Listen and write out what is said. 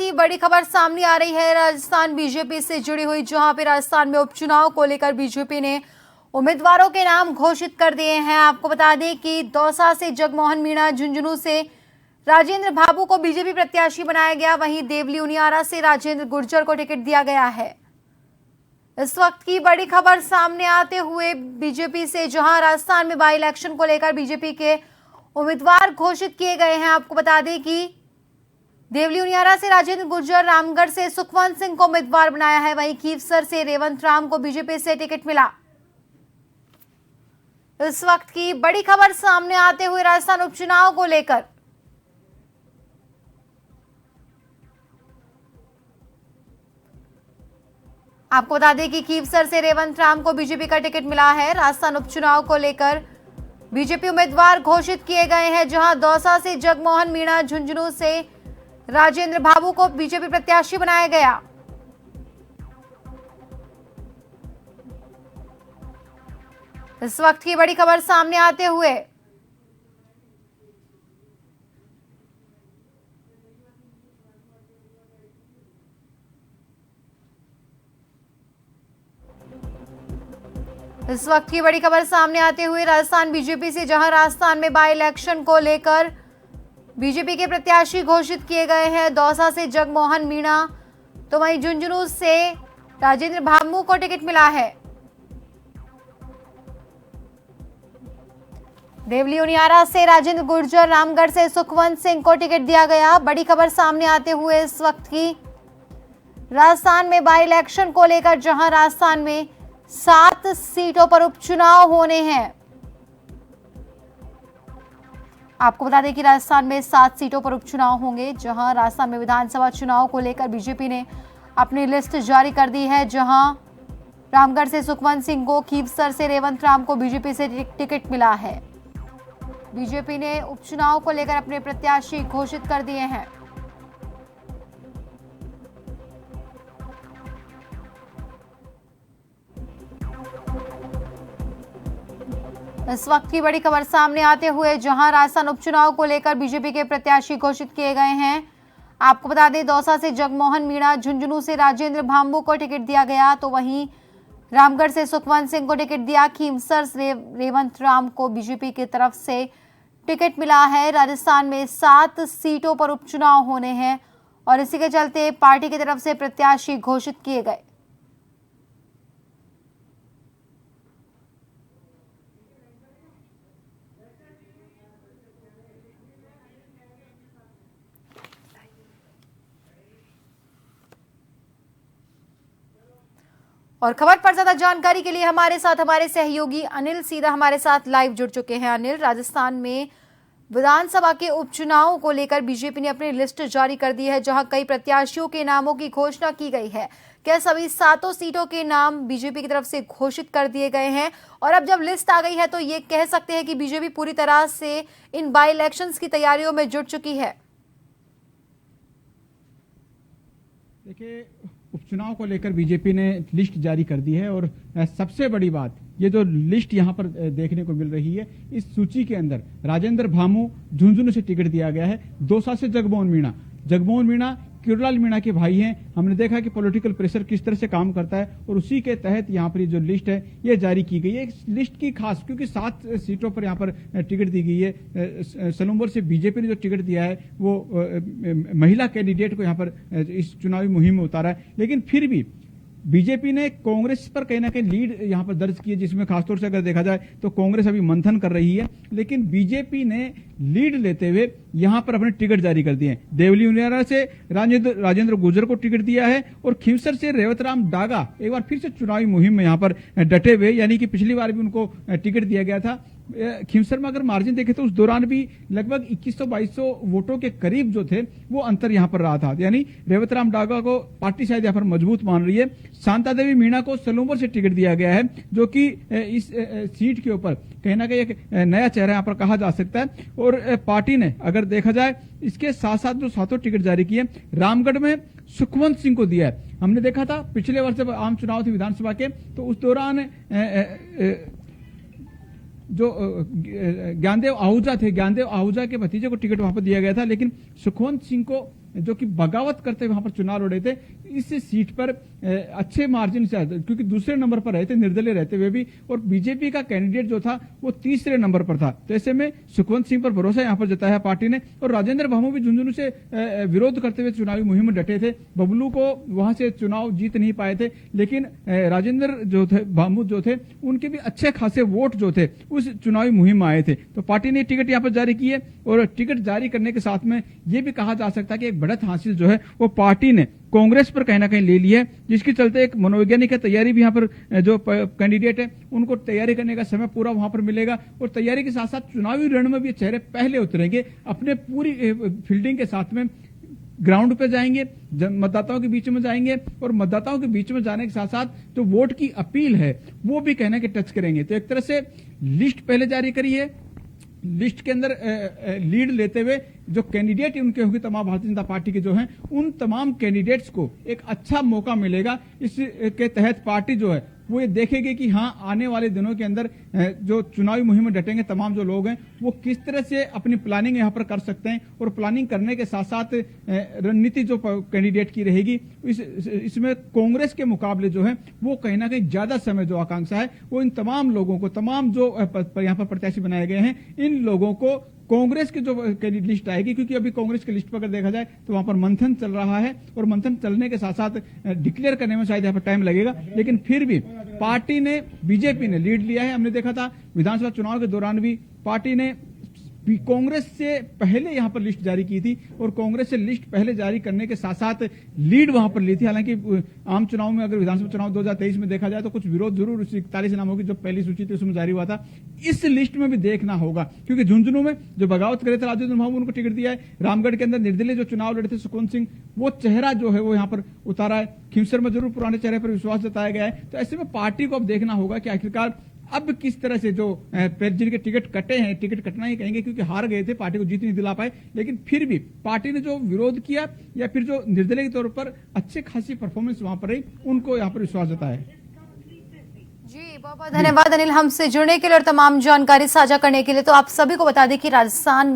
की बड़ी खबर सामने आ रही है राजस्थान बीजेपी से जुड़ी हुई, जहां पे राजस्थान में उपचुनाव को लेकर बीजेपी ने उम्मीदवारों के नाम घोषित कर दिए हैं। आपको बता दें कि दौसा से जगमोहन मीणा, झुंझुनू से राजेंद्र भाबू को बीजेपी प्रत्याशी बनाया गया। वहीं देवली उनियारा से राजेंद्र गुर्जर को टिकट दिया गया है। इस वक्त की बड़ी खबर सामने आते हुए बीजेपी से, जहां राजस्थान में बाई इलेक्शन को लेकर बीजेपी के उम्मीदवार घोषित किए गए हैं। आपको बता दें कि देवली उनियारा से राजेंद्र गुर्जर, रामगढ़ से सुखवंत सिंह को उम्मीदवार बनाया है। वहीं खीवसर से रेवंत राम को बीजेपी से टिकट मिला। इस वक्त की बड़ी खबर सामने आते हुए राजस्थान उपचुनाव को लेकर आपको बता दें कि खीवसर से रेवंत राम को बीजेपी का टिकट मिला है। राजस्थान उपचुनाव को लेकर बीजेपी उम्मीदवार घोषित किए गए हैं, जहां दौसा से जगमोहन मीणा, झुंझुनू से राजेंद्र भाबू को बीजेपी प्रत्याशी बनाया गया। इस वक्त की बड़ी खबर सामने आते हुए राजस्थान बीजेपी से, जहां राजस्थान में बाई इलेक्शन को लेकर बीजेपी के प्रत्याशी घोषित किए गए हैं। दौसा से जगमोहन मीणा, तो वहीं झुंझुनू से राजेंद्र भाबू को टिकट मिला है। देवली उनियारा से राजेंद्र गुर्जर, रामगढ़ से सुखवंत सिंह को टिकट दिया गया। बड़ी खबर सामने आते हुए इस वक्त की राजस्थान में बाई इलेक्शन को लेकर, जहां राजस्थान में 7 सीटों पर उपचुनाव होने हैं। आपको बता दें कि राजस्थान में 7 सीटों पर उपचुनाव होंगे, जहां राजस्थान में विधानसभा चुनाव को लेकर बीजेपी ने अपनी लिस्ट जारी कर दी है। जहां रामगढ़ से सुखवंत सिंह को, खीवसर से रेवंत राम को बीजेपी से टिकट मिला है। बीजेपी ने उपचुनाव को लेकर अपने प्रत्याशी घोषित कर दिए हैं। इस वक्त की बड़ी खबर सामने आते हुए, जहां राजस्थान उपचुनाव को लेकर बीजेपी के प्रत्याशी घोषित किए गए हैं। आपको बता दें, दौसा से जगमोहन मीणा, झुंझुनू से राजेंद्र भाबू को टिकट दिया गया, तो वहीं रामगढ़ से सुखवंत सिंह को टिकट दिया। खीवसर से रेवंत राम को बीजेपी की तरफ से टिकट मिला है। राजस्थान में 7 सीटों पर उपचुनाव होने हैं और इसी के चलते पार्टी की तरफ से प्रत्याशी घोषित किए गए। और खबर पर ज्यादा जानकारी के लिए हमारे सहयोगी अनिल सीधा हमारे साथ लाइव जुड़ चुके हैं। अनिल, राजस्थान में विधानसभा के उपचुनाव को लेकर बीजेपी ने अपनी लिस्ट जारी कर दी है, जहां कई प्रत्याशियों के नामों की घोषणा की गई है। क्या सभी 7 सीटों के नाम बीजेपी की तरफ से घोषित कर दिए गए हैं? और अब जब लिस्ट आ गई है तो ये कह सकते हैं कि बीजेपी पूरी तरह से इन बाई इलेक्शंस की तैयारियों में जुट चुकी है। देखिए, उपचुनाव को लेकर बीजेपी ने लिस्ट जारी कर दी है और सबसे बड़ी बात, ये जो लिस्ट यहाँ पर देखने को मिल रही है, इस सूची के अंदर राजेंद्र भाबू झुंझुनू से टिकट दिया गया है। दौसा से जगमोहन मीणा किरोलाल मीणा के भाई हैं। हमने देखा कि पॉलिटिकल प्रेशर किस तरह से काम करता है और उसी के तहत यहाँ पर जो लिस्ट है ये जारी की गई है। इस लिस्ट की खास, क्योंकि 7 सीटों पर यहाँ पर टिकट दी गई है। सलूम्बर से बीजेपी ने जो टिकट दिया है वो महिला कैंडिडेट को यहाँ पर इस चुनावी मुहिम में उतारा है, लेकिन फिर भी बीजेपी ने कांग्रेस पर कहीं ना कहीं लीड यहां पर दर्ज की है, जिसमें खासतौर से अगर देखा जाए तो कांग्रेस अभी मंथन कर रही है, लेकिन बीजेपी ने लीड लेते हुए यहां पर अपने टिकट जारी कर दिए हैं। देवली उनियारा से राजेंद्र गुर्जर को टिकट दिया है और खीवसर से रेवंत राम डागा एक बार फिर से चुनावी मुहिम में यहां पर डटे हुए, यानी कि पिछली बार भी उनको टिकट दिया गया था। खीवसर में अगर मार्जिन देखें तो उस दौरान भी लगभग 2100-2200 वोटों के करीब जो थे वो अंतर यहां पर रहा था, यानी रेवंत राम डागा को पार्टी शायद यहां पर मजबूत मान रही है। शांता देवी मीणा को सलूम्बर से टिकट दिया गया है, जो कि इस सीट के ऊपर कहीं ना कहीं एक नया चेहरा यहां पर कहा जा सकता है। और पार्टी ने अगर देखा जाए इसके साथ साथ जो 7 टिकट जारी किए, रामगढ़ में सुखवंत सिंह को दिया है। हमने देखा था पिछले वर्ष जब आम चुनाव थे विधानसभा के, तो उस दौरान जो ज्ञानदेव आहूजा के भतीजे को टिकट वहां पर दिया गया था, लेकिन सुखवंत सिंह को जो कि बगावत करते हुए वहां पर चुनाव लड़े थे। इस सीट पर अच्छे मार्जिन से, क्योंकि दूसरे नंबर पर रहे थे निर्दलीय रहते हुए भी, और बीजेपी का कैंडिडेट जो था वो तीसरे नंबर पर था। तो ऐसे में सुखवंत सिंह पर भरोसा यहां पर जताया पार्टी ने। और राजेंद्र भामू भी झुंझुनू से विरोध करते हुए चुनावी मुहिम में डटे थे। बबलू को वहां से चुनाव जीत नहीं पाए थे, लेकिन राजेंद्र जो थे भामू जो थे उनके भी अच्छे खासे वोट जो थे उस चुनावी मुहिम में आए थे। तो पार्टी ने टिकट यहां पर जारी की है, और टिकट जारी करने के साथ में यह भी कहा जा सकता है कि एक बढ़त हासिल जो है वो पार्टी ने कांग्रेस पर कहीं ना कहीं ले ली है, जिसके चलते एक मनोवैज्ञानिक की तैयारी भी यहाँ पर जो कैंडिडेट है उनको तैयारी करने का समय पूरा वहां पर मिलेगा। और तैयारी के साथ साथ चुनावी रण में भी चेहरे पहले उतरेंगे, अपने पूरी फील्डिंग के साथ में ग्राउंड पे जाएंगे, मतदाताओं के बीच में जाएंगे, और मतदाताओं के बीच में जाने के साथ साथ जो वोट की अपील है वो भी कहना कि टच करेंगे। तो एक तरह से लिस्ट पहले जारी करी है, लिस्ट के अंदर लीड लेते हुए जो कैंडिडेट उनके होंगे तमाम भारतीय जनता पार्टी के जो हैं उन तमाम कैंडिडेट्स को एक अच्छा मौका मिलेगा। इसके तहत पार्टी जो है वो ये देखेगी कि हाँ, आने वाले दिनों के अंदर जो चुनावी मुहिम में डटेंगे तमाम जो लोग हैं वो किस तरह से अपनी प्लानिंग यहाँ पर कर सकते हैं। और प्लानिंग करने के साथ साथ रणनीति जो कैंडिडेट की रहेगी इसमें कांग्रेस के मुकाबले जो है वो कहीं ना कहीं ज्यादा समय जो आकांक्षा है वो इन तमाम लोगों को, तमाम जो यहाँ पर प्रत्याशी बनाए गए हैं, इन लोगों को कांग्रेस की जो लिस्ट आएगी, क्योंकि अभी कांग्रेस की लिस्ट पर अगर देखा जाए तो वहां पर मंथन चल रहा है, और मंथन चलने के साथ साथ डिक्लेयर करने में शायद यहाँ पर टाइम लगेगा, लेकिन फिर भी पार्टी ने, बीजेपी ने लीड लिया है। हमने देखा था विधानसभा चुनाव के दौरान भी पार्टी ने कांग्रेस से पहले यहां पर लिस्ट जारी की थी, और कांग्रेस से लिस्ट पहले जारी करने के साथ साथ लीड वहां पर ली थी। हालांकि आम चुनाव में, अगर विधानसभा चुनाव 2023 में देखा जाए तो कुछ विरोध जरूर 41 नामों की जो पहली सूची थी उसमें जारी हुआ था। इस लिस्ट में भी देखना होगा, क्योंकि झुंझुनू में जो बगावत करे थे राजेंद्र भामू उनको टिकट दिया है। रामगढ़ के अंदर निर्दलीय जो चुनाव लड़े थे सुखवंत सिंह, वो चेहरा जो है वो यहाँ पर उतारा है। खिमसर में जरूर पुराने चेहरे पर विश्वास जताया गया है। तो ऐसे में पार्टी को अब देखना होगा कि आखिरकार अब किस तरह से जो जिनके टिकट कटे हैं, टिकट कटना ही कहेंगे क्योंकि हार गए थे, पार्टी को जीत नहीं दिला पाए, लेकिन फिर भी पार्टी ने जो विरोध किया या फिर जो निर्दलीय के तौर पर अच्छे खासी परफॉर्मेंस वहां पर रही, उनको यहाँ पर विश्वास जताया है। जी बहुत बहुत धन्यवाद अनिल, हमसे जुड़ने के लिए और तमाम जानकारी साझा करने के लिए। तो आप सभी को बता दें कि राजस्थान